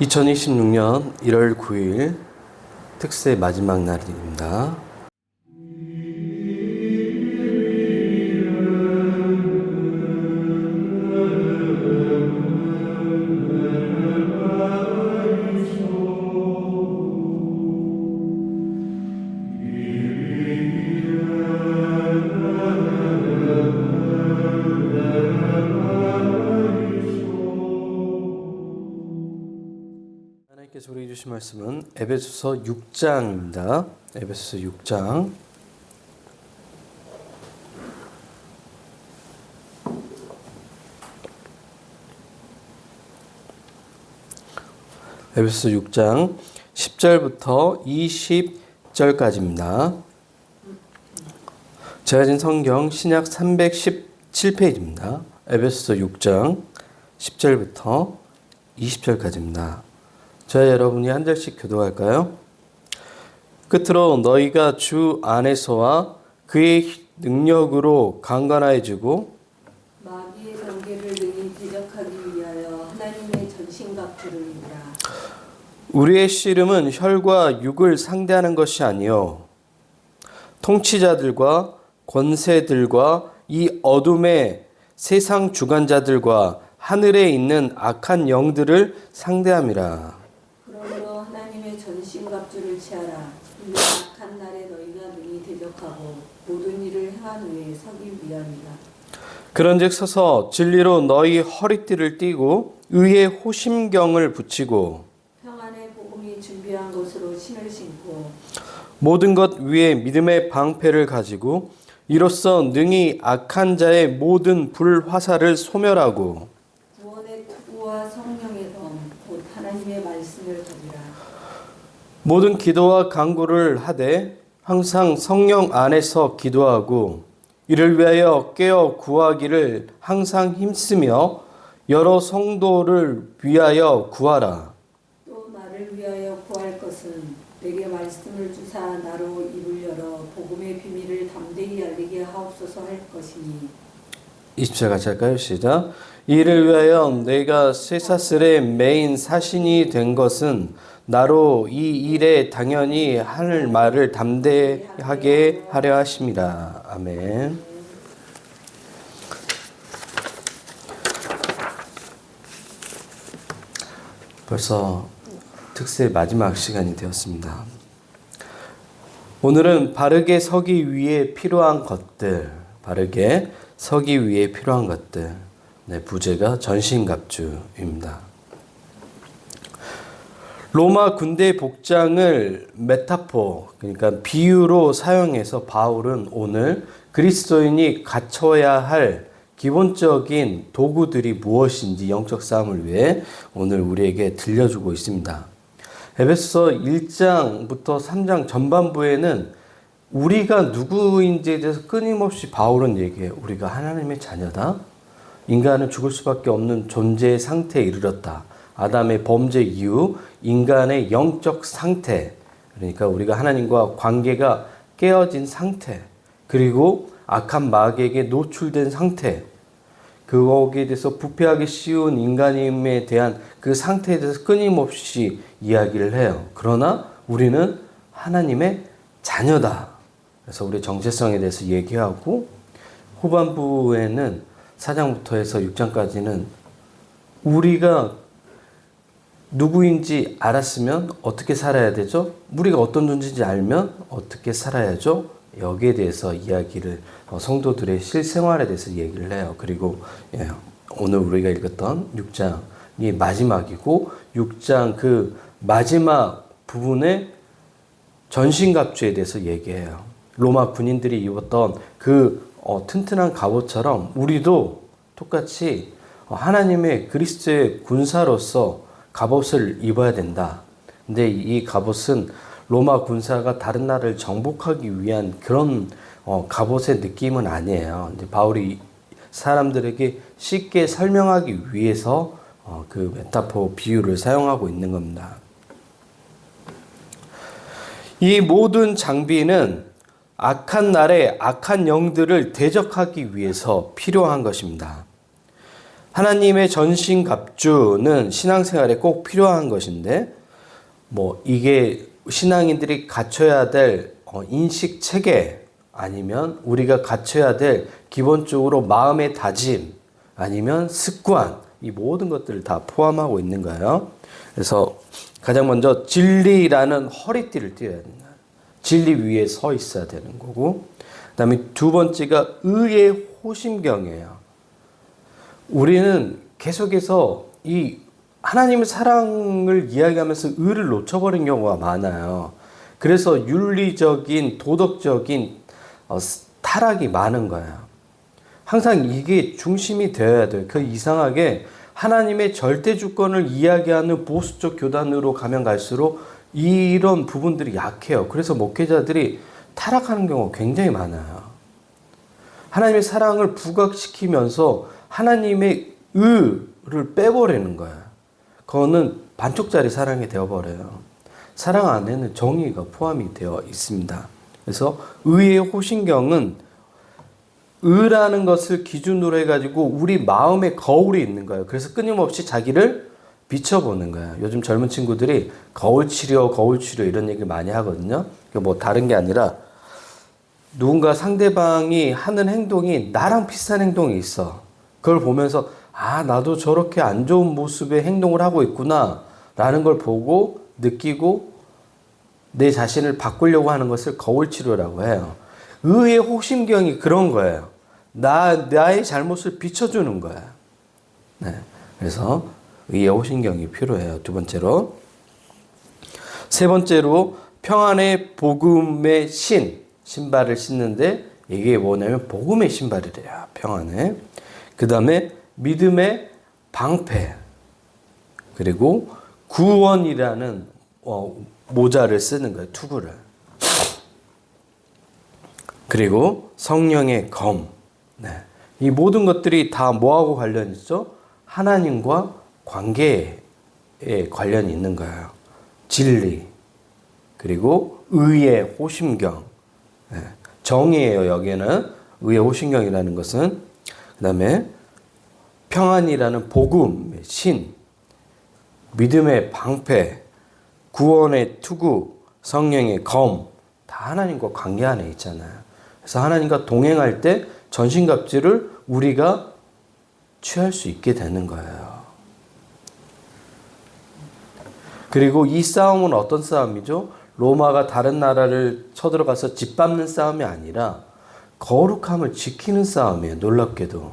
2026년 1월 9일 특세 마지막 날입니다. 하나님께서 우리에게 주신 말씀은 에베소서 6장입니다. 에베소서 6장. 에베소서 6장 10절부터 20절까지입니다. 제가 가진 성경 신약 317페이지입니다. 에베소서 6장 10절부터 20절까지입니다. 저와 여러분이 한 절씩 교독할까요? 끝으로 너희가 주 안에서와 그의 능력으로 강건해지고 마귀의 관계를 능히 대적하기 위하여 하나님의 전신갑주를 입으라. 우리의 씨름은 혈과 육을 상대하는 것이 아니요 통치자들과 권세들과 이 어둠의 세상 주관자들과 하늘에 있는 악한 영들을 상대함이라. 그러므로 하나님의 전신갑주를 취하라. 이는 악한 날에 너희가 능히 대적하고 모든 일을 행한 후에 서기 위함이라. 그런즉 서서 진리로 너희 허리띠를 띠고 의의 호심경을 붙이고 평안의 복음이 준비한 것으로 신을 신고 모든 것 위에 믿음의 방패를 가지고 이로써 능히 악한 자의 모든 불화살을 소멸하고 구원의 투구와 성령의 검 곧 하나님의 말씀을 가지라. 모든 기도와 간구를 하되 항상 성령 안에서 기도하고 이를 위하여 깨어 구하기를 항상 힘쓰며 여러 성도를 위하여 구하라. 또 나를 위하여 구할 것은 내게 말씀을 주사 나로 입을 열어 복음의 비밀을 담대히 알리게 하옵소서 할 것이니. 20절 같이 할까요? 시작. 이를 위하여 내가 쇠사슬에 매인 사신이 된 것은 나로 이 일에 당연히 할 말을 담대하게 하려 하심이라. 아멘. 벌써 특세 마지막 시간이 되었습니다. 오늘은 바르게 서기 위해 필요한 것들, 바르게 서기 위해 필요한 것들. 부제가 전신갑주입니다. 로마 군대 복장을 메타포, 그러니까 비유로 사용해서 바울은 오늘 그리스도인이 갖춰야 할 기본적인 도구들이 무엇인지 영적 싸움을 위해 오늘 우리에게 들려주고 있습니다. 에베소서 1장부터 3장 전반부에는 우리가 누구인지에 대해서 끊임없이 바울은 얘기해요. 우리가 하나님의 자녀다. 인간은 죽을 수밖에 없는 존재의 상태에 이르렀다. 아담의 범죄 이후 인간의 영적 상태, 그러니까 우리가 하나님과 관계가 깨어진 상태, 그리고 악한 마귀에게 노출된 상태, 거기에 대해서 부패하기 쉬운 인간임에 대한 그 상태에 대해서 끊임없이 이야기를 해요. 그러나 우리는 하나님의 자녀다. 그래서 우리의 정체성에 대해서 얘기하고 후반부에는 4장부터 해서 6장까지는 우리가 누구인지 알았으면 어떻게 살아야 되죠? 우리가 어떤 존재인지 알면 어떻게 살아야죠? 여기에 대해서 이야기를 성도들의 실생활에 대해서 얘기를 해요. 그리고 오늘 우리가 읽었던 6장이 마지막이고 6장 그 마지막 부분의 전신갑주에 대해서 얘기해요. 로마 군인들이 입었던 그 튼튼한 갑옷처럼 우리도 똑같이 하나님의 그리스도의 군사로서 갑옷을 입어야 된다. 근데 이 갑옷은 로마 군사가 다른 나라를 정복하기 위한 그런 갑옷의 느낌은 아니에요. 이제 바울이 사람들에게 쉽게 설명하기 위해서 그 메타포 비유를 사용하고 있는 겁니다. 이 모든 장비는 악한 날에 악한 영들을 대적하기 위해서 필요한 것입니다. 하나님의 전신갑주는 신앙생활에 꼭 필요한 것인데, 이게 신앙인들이 갖춰야 될 인식 체계, 아니면 우리가 갖춰야 될 기본적으로 마음의 다짐, 아니면 습관, 이 모든 것들을 다 포함하고 있는 거예요. 그래서 가장 먼저 진리라는 허리띠를 띠어야 된다. 진리 위에 서 있어야 되는 거고, 그 다음에 두 번째가 의의 호심경이에요. 우리는 계속해서 이 하나님의 사랑을 이야기하면서 의를 놓쳐버린 경우가 많아요. 그래서 윤리적인, 도덕적인 타락이 많은 거예요. 항상 이게 중심이 되어야 돼요. 그 이상하게 하나님의 절대 주권을 이야기하는 보수적 교단으로 가면 갈수록 이런 부분들이 약해요. 그래서 목회자들이 타락하는 경우가 굉장히 많아요. 하나님의 사랑을 부각시키면서 하나님의 의를 빼버리는 거예요. 그거는 반쪽짜리 사랑이 되어버려요. 사랑 안에는 정의가 포함이 되어 있습니다. 그래서 의의 호신경은 의라는 것을 기준으로 해가지고 우리 마음에 거울이 있는 거예요. 그래서 끊임없이 자기를 비춰보는 거예요. 요즘 젊은 친구들이 거울 치료 이런 얘기를 많이 하거든요. 다른 게 아니라 누군가 상대방이 하는 행동이 나랑 비슷한 행동이 있어. 그걸 보면서 나도 저렇게 안 좋은 모습의 행동을 하고 있구나 라는 걸 보고 느끼고 내 자신을 바꾸려고 하는 것을 거울 치료라고 해요. 의의 호심경이 그런 거예요. 나의 잘못을 비춰주는 거야. 네. 그래서 의의 호심경이 필요해요. 두 번째로. 세 번째로 평안의 복음의 신발을 신는데 이게 뭐냐면 복음의 신발이래요. 평안의. 그 다음에 믿음의 방패. 그리고 구원이라는 모자를 쓰는 거예요. 투구를. 그리고 성령의 검. 네. 이 모든 것들이 다 뭐하고 관련이 있죠? 하나님과 관계에 관련이 있는 거예요. 진리. 그리고 의의 호심경. 네. 정의예요. 여기에는 의의 호심경이라는 것은. 그 다음에 평안이라는 복음의 신. 믿음의 방패. 구원의 투구. 성령의 검. 다 하나님과 관계 안에 있잖아요. 그래서 하나님과 동행할 때 전신갑주를 우리가 취할 수 있게 되는 거예요. 그리고 이 싸움은 어떤 싸움이죠? 로마가 다른 나라를 쳐들어가서 짓밟는 싸움이 아니라 거룩함을 지키는 싸움이에요. 놀랍게도.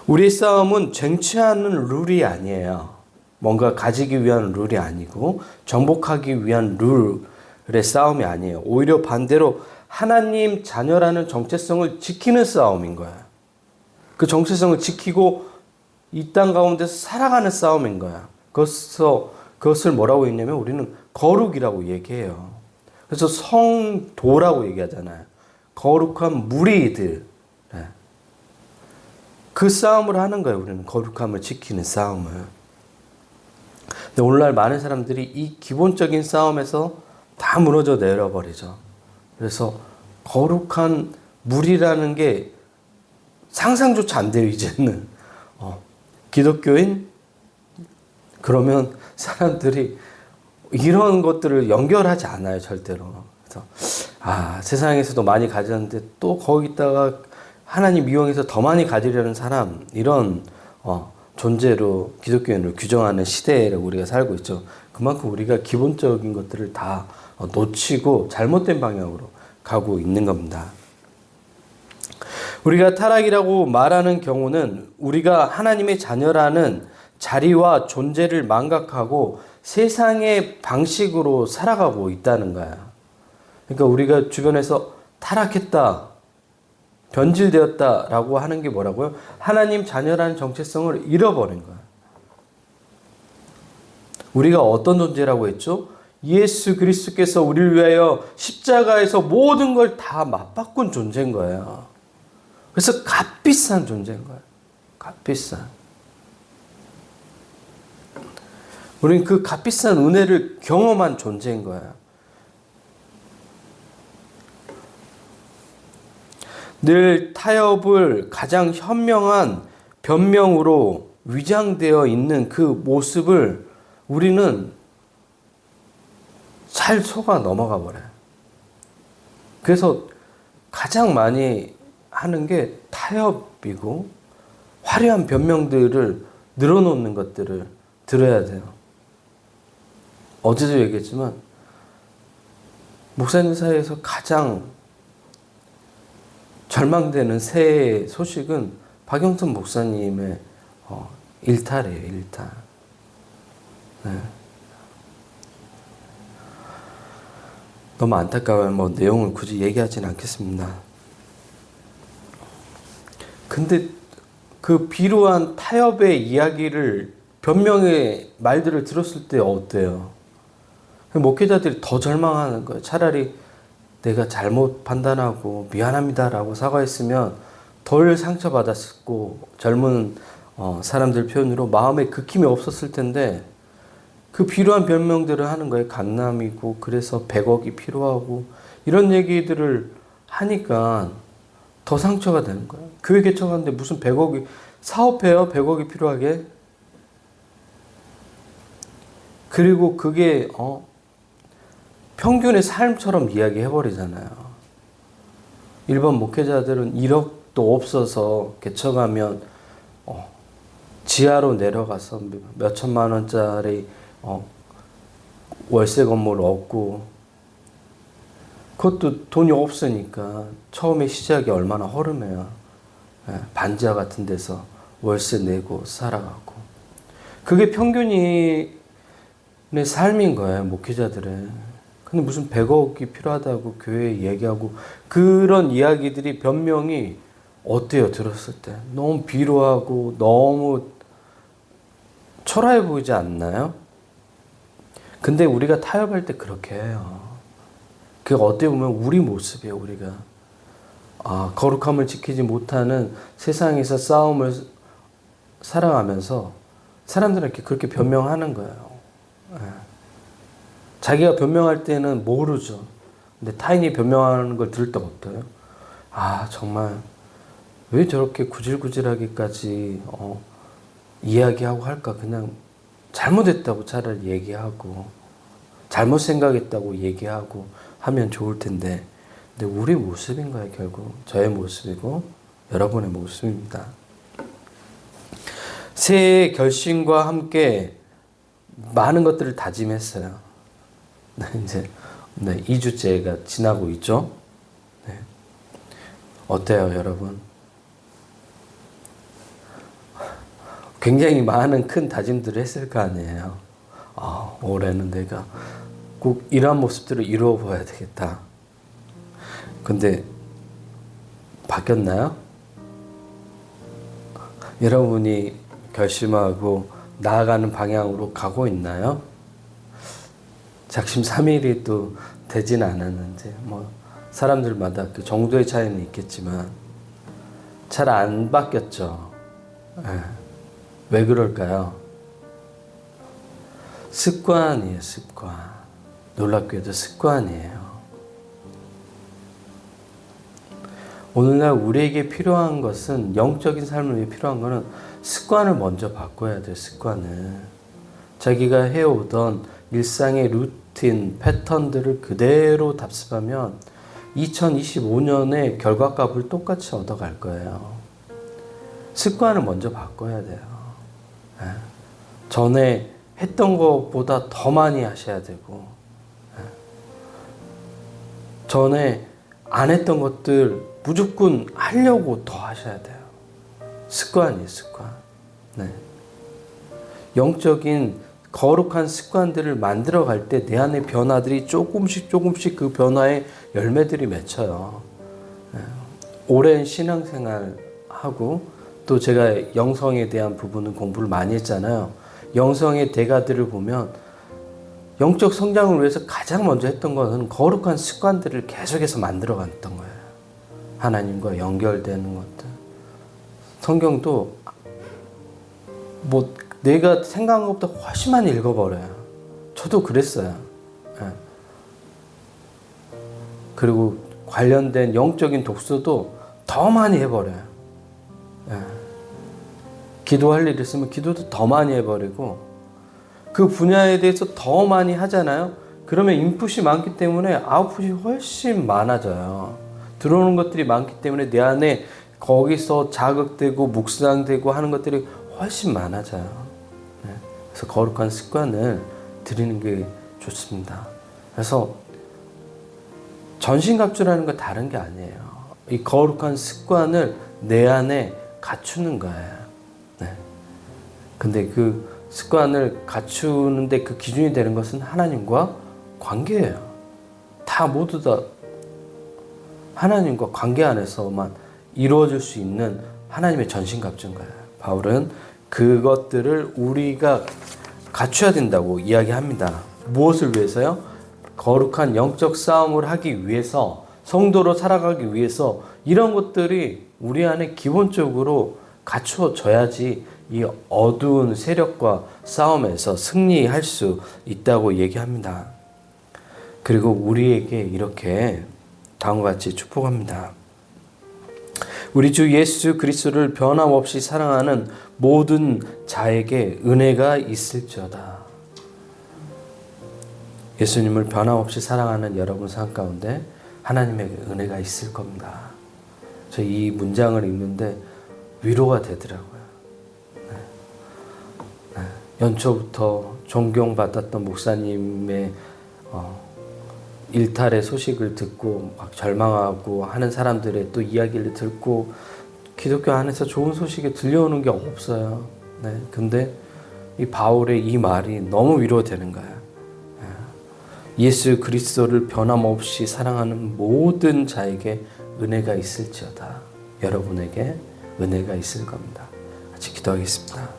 우리의 싸움은 쟁취하는 룰이 아니에요. 뭔가 가지기 위한 룰이 아니고 정복하기 위한 룰의 싸움이 아니에요. 오히려 반대로 하나님 자녀라는 정체성을 지키는 싸움인 거야. 그 정체성을 지키고 이 땅 가운데서 살아가는 싸움인 거야. 그것을 뭐라고 했냐면 우리는 거룩이라고 얘기해요. 그래서 성도라고 얘기하잖아요. 거룩한 무리들. 네. 그 싸움을 하는 거예요. 우리는 거룩함을 지키는 싸움을. 근데 오늘날 많은 사람들이 이 기본적인 싸움에서 다 무너져 내려버리죠. 그래서 거룩한 무리라는 게 상상조차 안 돼요, 이제는. 기독교인? 그러면 사람들이 이런 것들을 연결하지 않아요, 절대로. 그래서, 세상에서도 많이 가졌는데 또 거기다가 하나님 이용해서 더 많이 가지려는 사람, 이런, 존재로 기독교인을 규정하는 시대에 우리가 살고 있죠. 그만큼 우리가 기본적인 것들을 다 놓치고 잘못된 방향으로 가고 있는 겁니다. 우리가 타락이라고 말하는 경우는 우리가 하나님의 자녀라는 자리와 존재를 망각하고 세상의 방식으로 살아가고 있다는 거야. 그러니까 우리가 주변에서 타락했다, 변질되었다라고 하는 게 뭐라고요? 하나님 자녀라는 정체성을 잃어버린 거야. 우리가 어떤 존재라고 했죠? 예수 그리스도께서 우리를 위하여 십자가에서 모든 걸 다 맞바꾼 존재인 거예요. 그래서 값비싼 존재인 거예요. 값비싼. 우리는 그 값비싼 은혜를 경험한 존재인 거예요. 늘 타협을 가장 현명한 변명으로 위장되어 있는 그 모습을 우리는 잘 속아 넘어가 버려요. 그래서 가장 많이 하는 게 타협이고 화려한 변명들을 늘어놓는 것들을 들어야 돼요. 어제도 얘기했지만 목사님 사이에서 가장 절망되는 새해 소식은 박영선 목사님의 일탈이에요. 일탈. 네. 너무 안타까워요. 뭐 내용을 굳이 얘기하지는 않겠습니다. 근데 그 비루한 타협의 이야기를 변명의 말들을 들었을 때 어때요? 목회자들이 더 절망하는 거예요. 차라리 내가 잘못 판단하고 미안합니다라고 사과했으면 덜 상처받았고 젊은 사람들 표현으로 마음에 긁힘이 없었을 텐데 그 비루한 변명들을 하는 거예요. 강남이고 그래서 100억이 필요하고 이런 얘기들을 하니까 더 상처가 되는 거예요. 교회 개척하는데 무슨 100억이 사업해요? 100억이 필요하게? 그리고 그게 평균의 삶처럼 이야기해버리잖아요. 일반 목회자들은 1억도 없어서 개척하면 지하로 내려가서 몇 천만 원짜리 월세 건물 얻고 그것도 돈이 없으니까 처음에 시작이 얼마나 허름해요. 반지하 같은 데서 월세 내고 살아가고 그게 평균의 삶인 거예요. 목회자들의. 근데 무슨 100억이 필요하다고 교회에 얘기하고 그런 이야기들이 변명이 어때요? 들었을 때 너무 비루하고 너무 초라해 보이지 않나요? 근데 우리가 타협할 때 그렇게 해요. 그게 어떻게 보면 우리 모습이에요. 우리가 거룩함을 지키지 못하는 세상에서 싸움을 살아가면서 사람들은 그렇게 변명하는 거예요. 자기가 변명할 때는 모르죠. 근데 타인이 변명하는 걸 들을 때 어때요? 정말 왜 저렇게 구질구질하게까지 이야기하고 할까? 그냥 잘못했다고 차라리 얘기하고 잘못 생각했다고 얘기하고 하면 좋을 텐데 근데 우리 모습인 거예요. 결국 저의 모습이고 여러분의 모습입니다. 새해의 결심과 함께 많은 것들을 다짐했어요. 이제 2주째가 지나고 있죠. 네. 어때요, 여러분? 굉장히 많은 큰 다짐들을 했을 거 아니에요. 올해는 내가 꼭 이러한 모습들을 이루어 보아야 되겠다. 근데 바뀌었나요? 여러분이 결심하고 나아가는 방향으로 가고 있나요? 작심삼일이 또 되진 않았는데 사람들마다 그 정도의 차이는 있겠지만 잘 안 바뀌었죠. 왜 그럴까요? 습관이에요. 습관. 놀랍게도 습관이에요. 오늘날 우리에게 필요한 것은 영적인 삶을 위해 필요한 것은 습관을 먼저 바꿔야 돼요. 습관을. 자기가 해오던 일상의 루틴, 패턴들을 그대로 답습하면 2025년에 결과값을 똑같이 얻어갈 거예요. 습관을 먼저 바꿔야 돼요. 전에 했던 것보다 더 많이 하셔야 되고 전에 안 했던 것들 무조건 하려고 더 하셔야 돼요. 습관이에요. 습관. 네. 영적인 거룩한 습관들을 만들어갈 때 내 안의 변화들이 조금씩 그 변화의 열매들이 맺혀요. 오랜 신앙생활하고 또 제가 영성에 대한 부분은 공부를 많이 했잖아요. 영성의 대가들을 보면 영적 성장을 위해서 가장 먼저 했던 것은 거룩한 습관들을 계속해서 만들어갔던 거예요. 하나님과 연결되는 것들. 성경도 내가 생각한 것보다 훨씬 많이 읽어버려요. 저도 그랬어요. 그리고 관련된 영적인 독서도 더 많이 해버려요. 기도할 일 있으면 기도도 더 많이 해버리고 그 분야에 대해서 더 많이 하잖아요. 그러면 인풋이 많기 때문에 아웃풋이 훨씬 많아져요. 들어오는 것들이 많기 때문에 내 안에 거기서 자극되고 묵상되고 하는 것들이 훨씬 많아져요. 네. 그래서 거룩한 습관을 들이는 게 좋습니다. 그래서 전신갑주라는 건 다른 게 아니에요. 이 거룩한 습관을 내 안에 갖추는 거예요. 네. 근데 그 습관을 갖추는데 그 기준이 되는 것은 하나님과 관계예요. 다 모두 다 하나님과 관계 안에서만 이루어질 수 있는 하나님의 전신갑주인 거예요. 바울은 그것들을 우리가 갖춰야 된다고 이야기합니다. 무엇을 위해서요? 거룩한 영적 싸움을 하기 위해서, 성도로 살아가기 위해서 이런 것들이 우리 안에 기본적으로 갖추어져야지 이 어두운 세력과 싸움에서 승리할 수 있다고 얘기합니다. 그리고 우리에게 이렇게 다음과 같이 축복합니다. 우리 주 예수 그리스도를 변함없이 사랑하는 모든 자에게 은혜가 있을지어다. 예수님을 변함없이 사랑하는 여러분 삶 가운데 하나님에게 은혜가 있을 겁니다. 저 이 문장을 읽는데 위로가 되더라고요. 연초부터 존경받았던 목사님의 일탈의 소식을 듣고 막 절망하고 하는 사람들의 또 이야기를 듣고 기독교 안에서 좋은 소식이 들려오는 게 없어요. 네. 근데 이 바울의 이 말이 너무 위로되는 거예요. 예수 그리스도를 변함없이 사랑하는 모든 자에게 은혜가 있을지어다. 여러분에게 은혜가 있을 겁니다. 같이 기도하겠습니다.